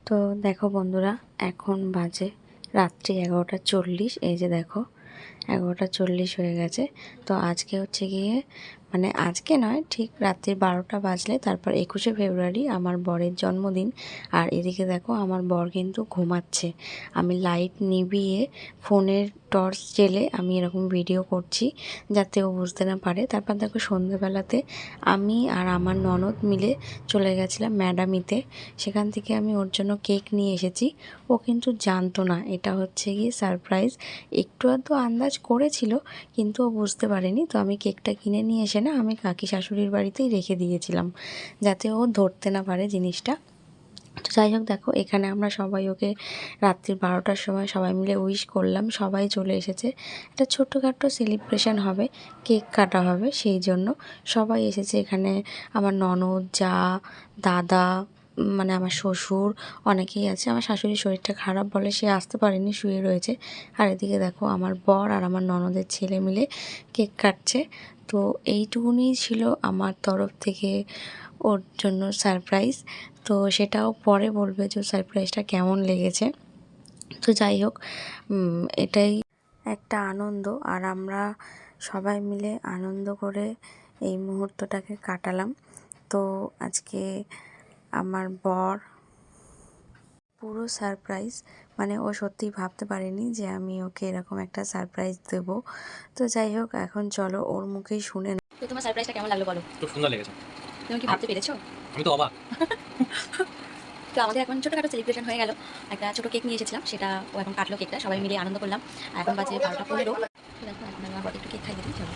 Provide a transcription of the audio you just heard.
তো দেখো বন্ধুরা, এখন বাজে রাত্রি 11:40। এই যে দেখো 11:40 হয়ে গেছে। তো আজকে হচ্ছে গিয়ে মানে আজকে নয়, ঠিক রাত্রি 12টা বাজলে তারপর 21শে ফেব্রুয়ারি আমার বরের জন্মদিন। আর এদিকে দেখো আমার বর কিন্তু ঘুমাচ্ছে। আমি লাইট নিভিয়ে ফোনের টর্চ জেলে আমি এরকম ভিডিও করছি যাতে ও বুঝতে না পারে। তারপর দেখো সন্ধ্যেবেলাতে আমি আর আমার ননদ মিলে চলে গেছিলাম ম্যাডামিতে। সেখান থেকে আমি ওর জন্য কেক নিয়ে এসেছি। ও কিন্তু জানতো না এটা হচ্ছে গিয়ে সারপ্রাইজ। একটু আধটু আন্দাজ করেছিল কিন্তু ও বুঝতে পারেনি। তো আমি কেকটা কিনে নিয়ে এসে না আমি কাকি শাশুড়ির বাড়িতেই রেখে দিয়েছিলাম যাতে ও ধরতে না পারে জিনিসটা। তো যাই হোক দেখো এখানে আমরা সবাই ওকে রাত্রি 12টার সময় সবাই মিলে উইশ করলাম। সবাই চলে এসেছে। একটা ছোট্টখাট্টো সেলিব্রেশন হবে, কেক কাটা হবে, সেই জন্য সবাই এসেছে এখানে। আমার ননদ, যা, দাদা, মানে আমার শ্বশুর, অনেকেই আছে। আমার শাশুড়ির শরীরটা খারাপ বলে সে আসতে পারেনি, শুয়ে রয়েছে। আর এদিকে দেখো আমার বর আর আমার ননদের ছেলে মিলে কেক কাটছে। তো এইটুকুনি ছিল আমার তরফ থেকে ওর জন্য সারপ্রাইজ। তো সেটাও পরে বলবে যে সারপ্রাইজটা কেমন লেগেছে। তো যাই হোক, এটাই একটা আনন্দ। আর আমরা সবাই মিলে আনন্দ করে এই মুহূর্তটাকে কাটালাম। তো আজকে আমার বর পুরো সারপ্রাইজ, মানে ও সত্যিই ভাবতে পারেনি যে আমি ওকে এরকম একটা সারপ্রাইজ দেব। তো যাই হোক, এখন চলো ওর মুখেই শুনে নাও। তো তোমার সারপ্রাইজটা কেমন লাগলো বলো? খুব সুন্দর লেগেছে। তুমি কি ভাবতে পেরেছো? আমি তো অবাক। তো আমাদের এখন ছোটোখাটো সেলিব্রেশন হয়ে গেল। একটা ছোটো কেক নিয়ে এসেছিলাম, সেটা ও এখন কাটলো কেকটা, সবাই মিলে আনন্দ করলাম। আর এখন বাজে 12টা 15। দেখো এখন আমার বরকে একটু কেক খাইয়ে দিই, চলো।